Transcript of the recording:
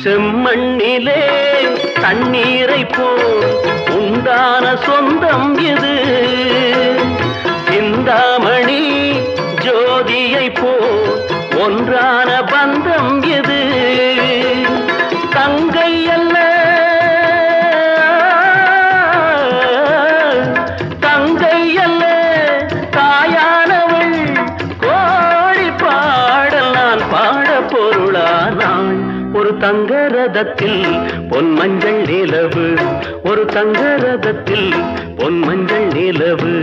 செம்மண்ணிலே தண்ணீரை போல் உண்டான சொந்தம் இது. சிந்தாமணி ஜோதியை போல் ஒன்றான பந்தம் இது. தங்கை அல்ல தங்கை அல்ல தாயானவள். கோடி பாடல் நான் பாட பொருளானாள். ஒரு தங்க ரதத்தில் பொன் மஞ்சள் நிலவு, ஒரு தங்க ரதத்தில் பொன் மஞ்சள் நிலவு.